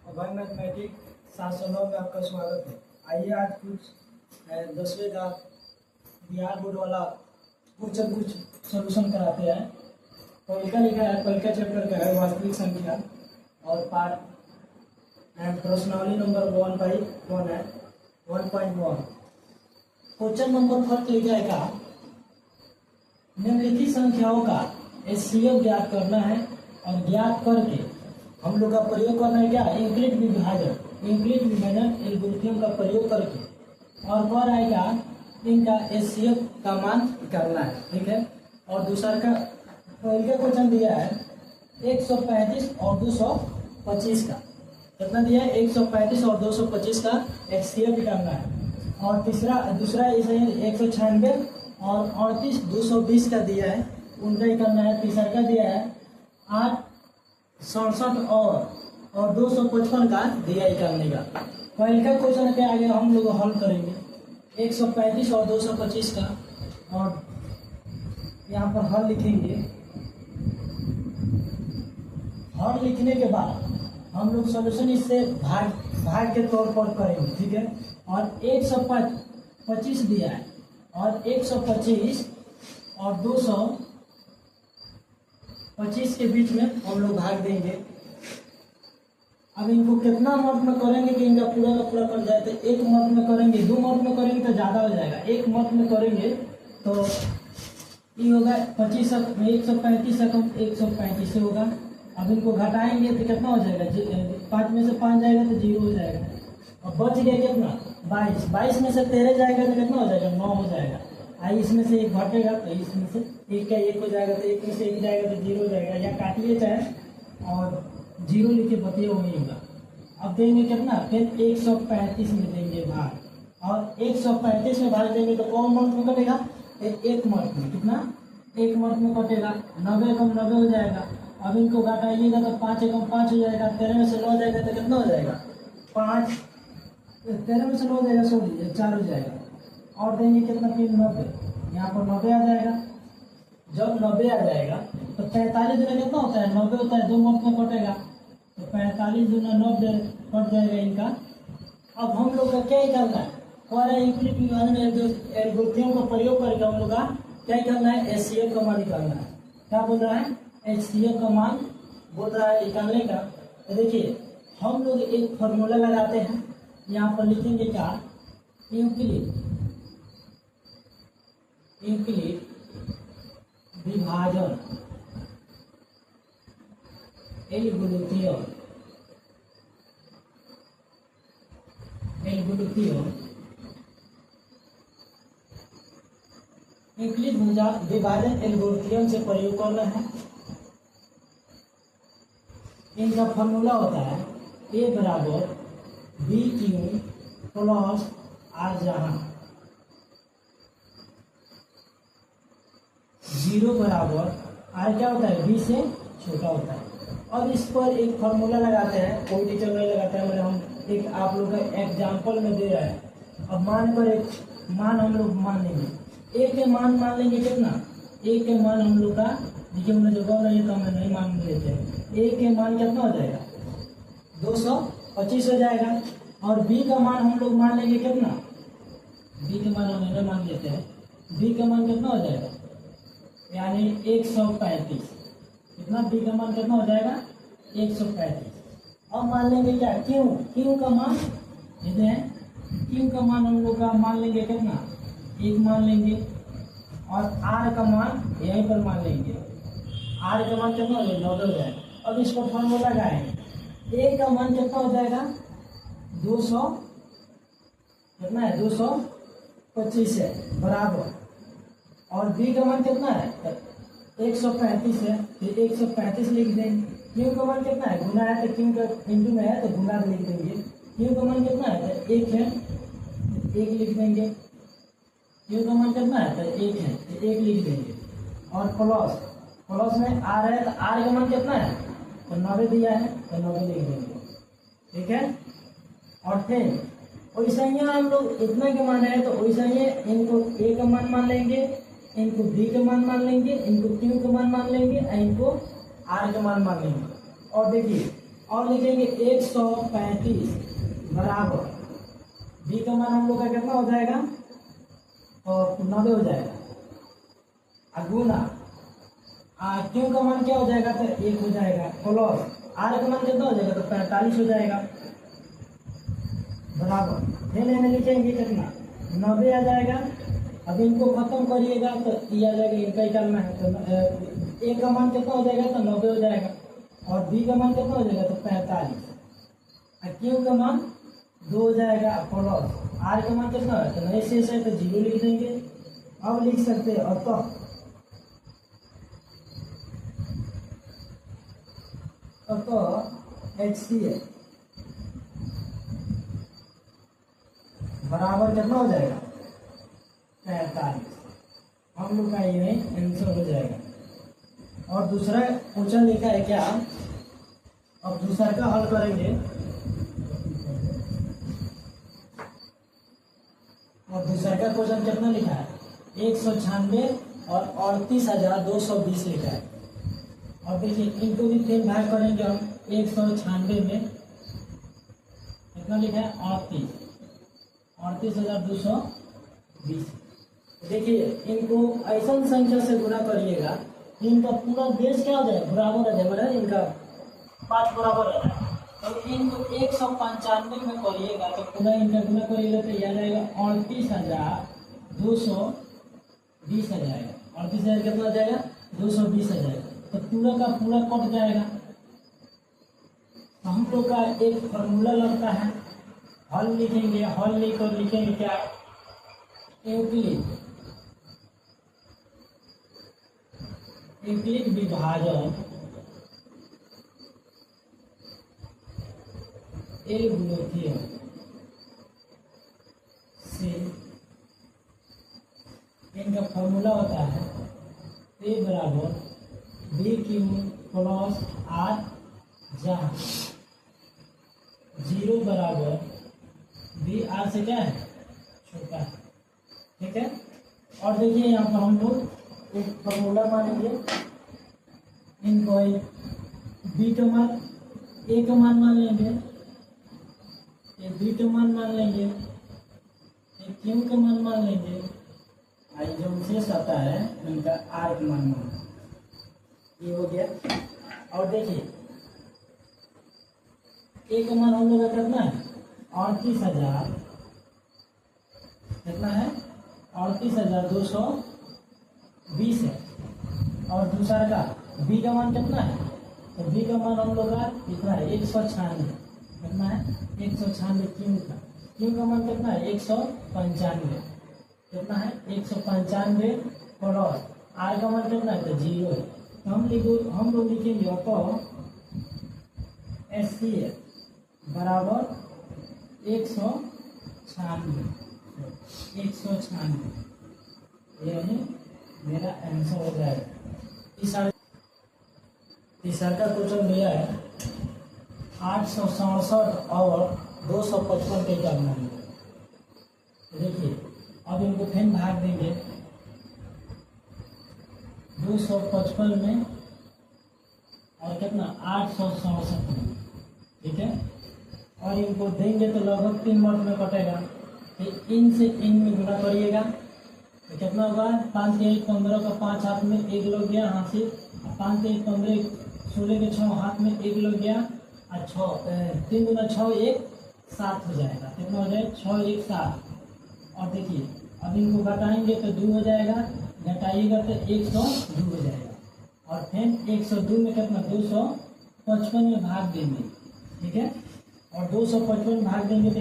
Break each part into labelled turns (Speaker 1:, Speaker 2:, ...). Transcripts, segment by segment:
Speaker 1: One mathematics 709 में आपका स्वागत है। आइए आज कुछ 10वीं का बिहार बोर्ड वाला कुछ सॉल्यूशन कराते हैं। पहले लिखा है, पहले का चैप्टर का है वास्तविक संख्या और पार्ट प्रश्नावली नंबर 1/1 है 1.1। क्वेश्चन नंबर फर्स्ट लिखा है का निम्नलिखित संख्याओं का एचसीएफ ज्ञात करना है और ज्ञात करके हम लोग का प्रयोग करना है क्या, इंक्रीट विभाजन एल्गोरिथम का प्रयोग करके और कर आएगा इनका एचसीएफ का मान करना है। ठीक है। और दूसरा का पहले का क्वेश्चन दिया है 135 और 225 का, कितना दिया है 135 और 225 का एचसीएफ करना है। और दूसरा इसे 196 और 38 220 का दिया है, उनका ही करना है। तीसरा का दिया है 867 और 255 का दिया ही करने का। पहले का क्वेश्चन के आगे हम लोग हल करेंगे 135 और 225 का, और यहाँ पर हल लिखेंगे। हल लिखने के बाद हम लोग सॉल्यूशन इससे भाग के तौर पर करेंगे। ठीक है। और 125 दिया है और 125 और 225 के बीच में हम लोग भाग देंगे। अब इनको कितना मत में करेंगे कि इनका पूरा का पूरा कर जाए, तो एक मत में करेंगे, 2 मत में करेंगे तो ज़्यादा हो जाएगा। एक मत में करेंगे तो ये होगा 25 135 135 से होगा। अब इनको घटाएंगे तो कितना हो जाएगा, 5 में से 5 जाएगा तो 0 हो जाएगा। और बच गया कितना 22 में से 13 जाएगा तो कितना हो जाएगा 9 हो जाएगा। आई इसमें से एक घटेगा तो इसमें से एक का 1 हो जाएगा, तो 1 में से 1 जाएगा तो 0 हो जाएगा। या काटिए चाहे और 0 लिखे बतिए वही होगा। अब देंगे कितना, फिर 135 में देंगे भाग, और 135 में भाग देंगे तो कौन मर्द में कटेगा, एक मर्द में। कितना, एक मर्द में कटेगा। 90 कम 90 हो जाएगा। अब इनको घटाइएगा तो 5 कम 5 हो जाएगा। 13 में से 9 जाएगा तो कितना हो जाएगा 5, 13 में से 9 जाएगा 4 हो जाएगा। और देंगे कितना, फिर 90, यहाँ पर 90 आ जाएगा। जब 90 आ जाएगा तो 45 दिन कितना होता है 90 होता है, 2 मत में कटेगा तो 45 गुना 90 कट जाएगा इनका। अब हम लोग का क्या करना है, हमारा इंक्रीट विभाजन एल्गोरिथम का प्रयोग करके हम लोग का क्या करना है, एचसीएफ का मान निकालना है। क्या बोल रहा है, एचसीएफ का मान बोल रहा है निकालने का। तो देखिए हम लोग एक फॉर्मूला लगाते हैं, यहाँ पर लिखेंगे क्या, इंक्रीट विभाजन एल्गोरिथम इंक्रीट विभाजन एल्गोरिथम से प्रयोग करना है। इनका फॉर्मूला होता है A बराबर BQ प्लस R, जहाँ 0 बराबर R क्या होता है, B से छोटा होता है। अब इस पर एक फॉर्मूला लगाते हैं, कोई टीचर नहीं लगाता है, मतलब हम एक आप लोग का एग्जाम्पल में दे रहा है। अब मान पर एक मान हम लोग मान लेंगे, A के मान लेंगे कितना, A के मान हम लोग का देखिए उन्हें जगह नहीं तो हमें नहीं मान लेते हैं। A के मान कितना हो जाएगा 225 हो जाएगा। और B का मान हम लोग मान लेंगे कितना, B के मान हम नहीं मान लेते हैं, B का मान कितना हो जाएगा यानी 135। कितना, B का मान कितना हो जाएगा 135। अब मान लेंगे क्या, Q का मान देते हैं, Q का मान हम लोग का मान लेंगे कितना 1 मान लेंगे। और R का मान यहीं पर मान लेंगे, R का मान कितना हो जाएगा 90 हो जाएगा। अब इसको फॉर्मूला लगाएंगे, A का मान कितना हो जाएगा 200, कितना है 225 है बराबर, और B का मान कितना है 135 है, फिर 135 लिख देंगे। Q का मान कितना है, गुना है तो Q का इंटू में है तो गुना लिख देंगे। Q का मान कितना है तो 1 है, 1 लिख देंगे। Q का मान कितना है तो 1 है, 1 लिख देंगे। और प्लस में R है तो R का मान कितना है तो 90 दिया है तो 90 लिख देंगे। ठीक है। और फिर वैसे ही हम लोग इतना के मान है तो वैसे ही इनको A का मान लेंगे, इनको B का मान लेंगे, इनको Q का मान लेंगे, इनको R का मान लेंगे। और देखिए और लिखेंगे 135 बराबर बी का मान हम लोग का कितना हो जाएगा और 90 हो जाएगा। गुना क्यों का मान क्या हो जाएगा तो 1 हो जाएगा, प्लस आर का मान कितना हो जाएगा तो 45 हो जाएगा बराबर। फिर लेने लिखेंगे कितना 90 आ जाएगा। अब इनको खत्म करिएगा तो ये आ जाएगा, इनका ही करना है तो ए का मान कितना हो जाएगा तो 90 हो जाएगा और बी का मान कितना हो जाएगा तो 45। क्यू का मान 2 हो जाएगा प्लस आर का मान कितना है तो नहीं शेष है तो 0 लिख देंगे। अब लिख सकते हैं अतः HCl बराबर कितना हो जाएगा 45। हम लोग का ये आंसर हो जाएगा। और दूसरा क्वेश्चन लिखा है क्या, अब दूसरा का हल करेंगे। और दूसरा का क्वेश्चन कितना लिखा है 196 और 38,220 लिखा है। और देखिए इनको भी 3 भाग करेंगे हम। 196 में कितना लिखा है 38,220। देखिए इनको ऐसा संख्या से गुणा करिएगा इनका पूरा बेस क्या हो जाएगा बराबर आ जाएगा, इनका 5 बराबर आ जाएगा। तो इनको 195 में करिएगा तो पूरा इनका गुणा करिएगा तो यह आ जाएगा 38,220 आ जाएगा। 38,000 कितना आ जाएगा 220 आ जाएगा। तो पूरा का पूरा कट जाएगा। तो हम लोग का एक फॉर्मूला लगता है, हल लिखेंगे। हल लिखकर लिखेंगे क्या यूक्लिड विभाजन एल गुणोत्तीय से इनका फॉर्मूला होता है ए बराबर बी क्यू प्लस आर, जहाँ 0 बराबर बी आर से क्या है छोटा है। ठीक है। और देखिए यहाँ पर हम लोग एक फॉर्मूला मानेंगे। इनको बी का मान ए का मान मान लेंगे, ये बी का मान मान लेंगे, ये क्यू का मान मान लेंगे, और जो शेष आता है उनका आर का मान मान लेंगे। ये हो गया। और देखिए ए का मान हम लोग का कितना है 38,000, कितना है 38,220 है। और दूसरा का बी का मान कितना है तो बी का मान हम लोग का कितना है 196, कितना है 196। क्यू का मान कितना है 195, कितना है 195 प्लस आर का मान कितना है तो 0 है। तो हम लोग लिखेंगे तो HCl बराबर 196। यही मेरा आंसर हो जाएगा। तीसरा का क्वेश्चन दिया है 867 और 255 के करना है। देखिए अब इनको फिर भाग देंगे 255 में और कितना 867 में। ठीक है। और इनको देंगे तो लगभग 3 मिनट में कटेगा। तो इन से इन में गुणा करिएगा तो कितना होगा 5 के 1 15 का 5 हाथ में 1 लग गया हाथ से, 5 के 1 15 16 के 6 हाथ में 1 लग गया, और 3 गुना 6 1 7 हो जाएगा। कितना हो जाएगा 6 1 7। और देखिए अब इनको घटाएंगे तो 2 हो जाएगा, घटाइएगा तो 102 हो जाएगा। और फिर 102 में कितना 255 में भाग देंगे। ठीक है। और 255 भाग देंगे तो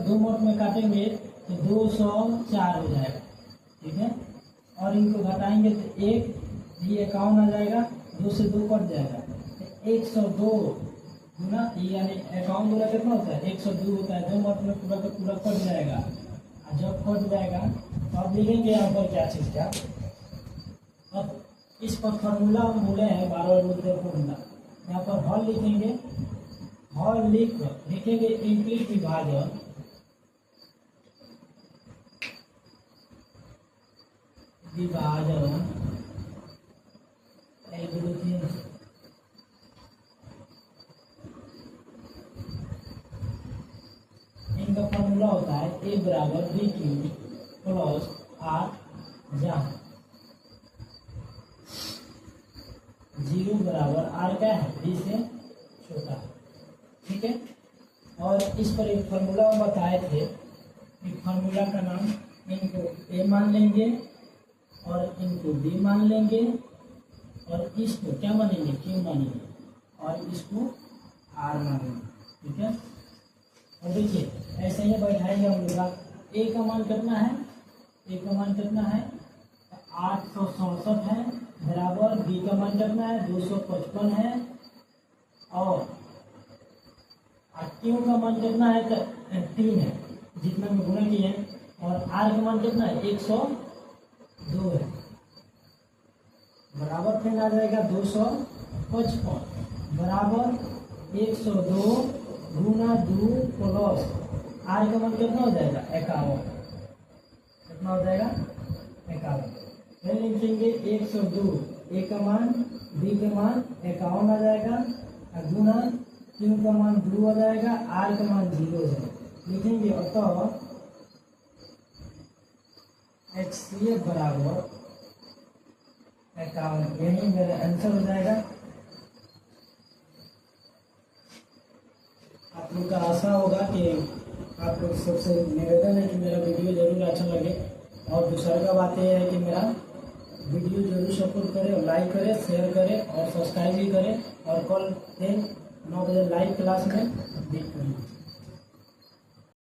Speaker 1: 2 मिनट में काटेंगे तो 204 हो जाएगा। ठीक है। और इनको घटाएंगे तो 1 भी 51 आ जाएगा, 2 से 2 कट जाएगा तो 102 गुना यानी 51 गुना कितना होता है 102 होता है। 2 मिनट में पूरा का पूरा कट जाएगा। और जब कट जाएगा तो अब लिखेंगे यहाँ पर क्या चीज़ का, अब इस पर फॉर्मूला हम बोले हैं 12 रुपये फॉर्मूला। यहाँ पर हल लिखेंगे, हल लिखेंगे यूक्लिड विभाजन इनका फॉर्मूला होता है ए बराबर बी क्यूब प्लस आर, जहाँ 0 बराबर आर का है बी से छोटा है। ठीक है, और इस पर एक फार्मूला हम बताए थे, एक फार्मूला का नाम, इनको ए मान लेंगे और इनको बी मान लेंगे और इसको क्या मानेंगे, क्यू मानेंगे, और इसको आर मानेंगे। ठीक है, और देखिए ऐसे ही बैठाएंगे हम लोग। ए का मान कितना है, ए का मान कितना है 867 है, बराबर बी का मान कितना है 255 है, और क्यू का मान कितना है 3 है, जितना में गुना किए, और आर का मान कितना है 102 है, बराबर फिर आ जाएगा 255 बराबर 102 गुना 2 प्लस आर का मान कितना हो जाएगा 51, कितना हो जाएगा 51। फिर लिखेंगे 102, ए का मान बी का मान 51 आ जाएगा, और गुना क्यू का मान 2 आ जाएगा, आर का मान 0 है, लिखेंगे। अतः HCF बराबर 51, यही मेरा आंसर हो जाएगा। आप लोग का आशा होगा कि आप लोग सबसे निवेदन है कि मेरा वीडियो जरूर अच्छा लगे, और दूसरा का बात यह है कि मेरा वीडियो जरूर सपोर्ट करें और लाइक करें, शेयर करें और सब्सक्राइब भी करें, और कल 9 बजे लाइव क्लास में मीट करें।